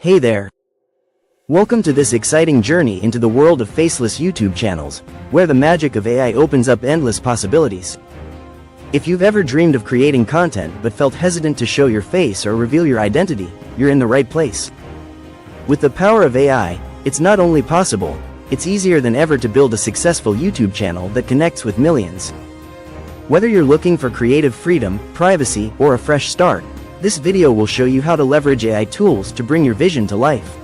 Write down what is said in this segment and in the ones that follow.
Hey there! Welcome to this exciting journey into the world of faceless YouTube channels, where the magic of AI opens up endless possibilities. If you've ever dreamed of creating content but felt hesitant to show your face or reveal your identity, you're in the right place. With the power of AI, it's not only possible, it's easier than ever to build a successful YouTube channel that connects with millions. Whether you're looking for creative freedom, privacy, or a fresh start, this video will show you how to leverage AI tools to bring your vision to life.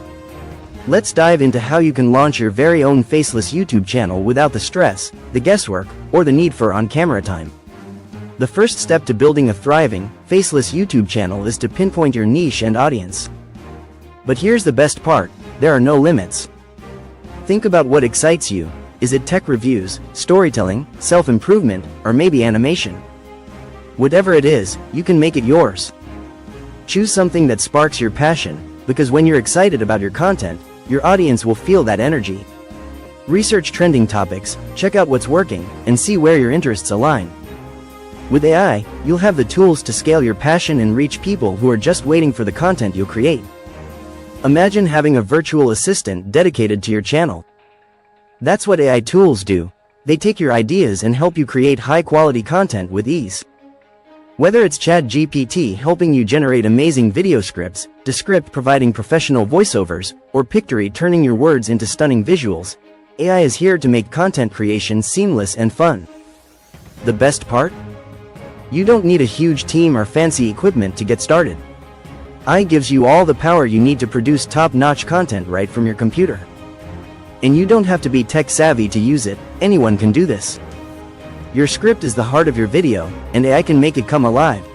Let's dive into how you can launch your very own faceless YouTube channel without the stress, the guesswork, or the need for on-camera time. The first step to building a thriving, faceless YouTube channel is to pinpoint your niche and audience. But here's the best part, there are no limits. Think about what excites you. Is it tech reviews, storytelling, self-improvement, or maybe animation? Whatever it is, you can make it yours. Choose something that sparks your passion, because when you're excited about your content, your audience will feel that energy. Research trending topics, check out what's working, and see where your interests align. With AI, you'll have the tools to scale your passion and reach people who are just waiting for the content you'll create. Imagine having a virtual assistant dedicated to your channel. That's what AI tools do. They take your ideas and help you create high-quality content with ease. Whether it's ChatGPT helping you generate amazing video scripts, Descript providing professional voiceovers, or Pictory turning your words into stunning visuals, AI is here to make content creation seamless and fun. The best part? You don't need a huge team or fancy equipment to get started. AI gives you all the power you need to produce top-notch content right from your computer. And you don't have to be tech-savvy to use it, anyone can do this. Your script is the heart of your video, and AI can make it come alive.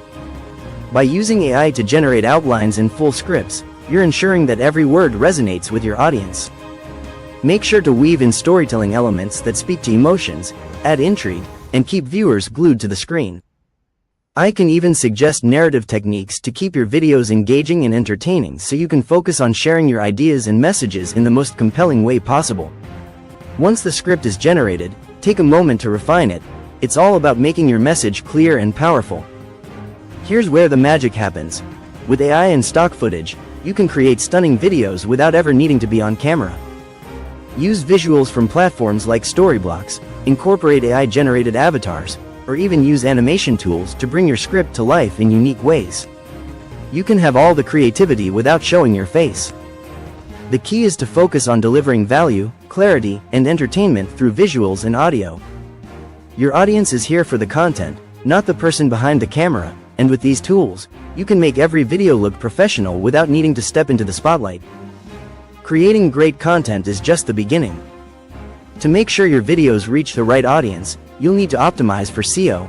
By using AI to generate outlines and full scripts, you're ensuring that every word resonates with your audience. Make sure to weave in storytelling elements that speak to emotions, add intrigue, and keep viewers glued to the screen. AI can even suggest narrative techniques to keep your videos engaging and entertaining so you can focus on sharing your ideas and messages in the most compelling way possible. Once the script is generated, take a moment to refine it. It's all about making your message clear and powerful. Here's where the magic happens. With AI and stock footage, you can create stunning videos without ever needing to be on camera. Use visuals from platforms like Storyblocks, incorporate AI-generated avatars, or even use animation tools to bring your script to life in unique ways. You can have all the creativity without showing your face. The key is to focus on delivering value, clarity, and entertainment through visuals and audio. Your audience is here for the content, not the person behind the camera, and with these tools, you can make every video look professional without needing to step into the spotlight. Creating great content is just the beginning. To make sure your videos reach the right audience, you'll need to optimize for SEO.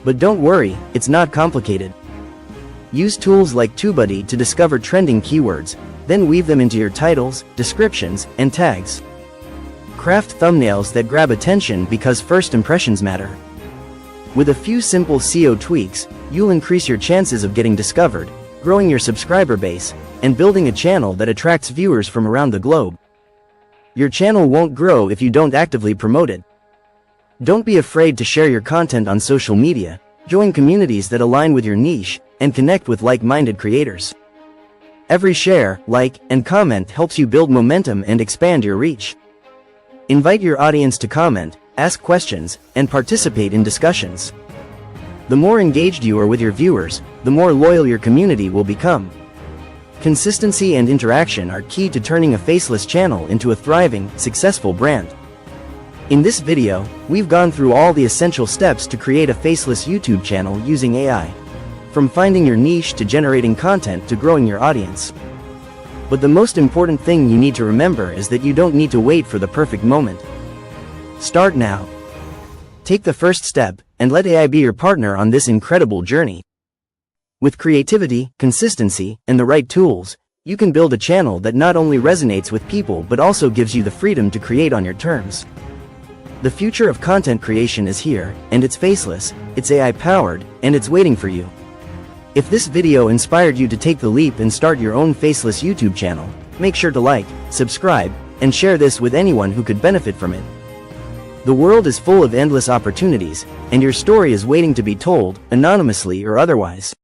But don't worry, it's not complicated. Use tools like TubeBuddy to discover trending keywords, then weave them into your titles, descriptions, and tags. Craft thumbnails that grab attention because first impressions matter. With a few simple SEO tweaks, you'll increase your chances of getting discovered, growing your subscriber base, and building a channel that attracts viewers from around the globe. Your channel won't grow if you don't actively promote it. Don't be afraid to share your content on social media, join communities that align with your niche, and connect with like-minded creators. Every share, like, and comment helps you build momentum and expand your reach. Invite your audience to comment, ask questions, and participate in discussions. The more engaged you are with your viewers, the more loyal your community will become. Consistency and interaction are key to turning a faceless channel into a thriving, successful brand. In this video, we've gone through all the essential steps to create a faceless YouTube channel using AI. From finding your niche to generating content to growing your audience. But the most important thing you need to remember is that you don't need to wait for the perfect moment. Start now. Take the first step, and let AI be your partner on this incredible journey. With creativity, consistency, and the right tools, you can build a channel that not only resonates with people but also gives you the freedom to create on your terms. The future of content creation is here, and it's faceless, it's AI-powered, and it's waiting for you. If this video inspired you to take the leap and start your own faceless YouTube channel, make sure to like, subscribe, and share this with anyone who could benefit from it. The world is full of endless opportunities, and your story is waiting to be told, anonymously or otherwise.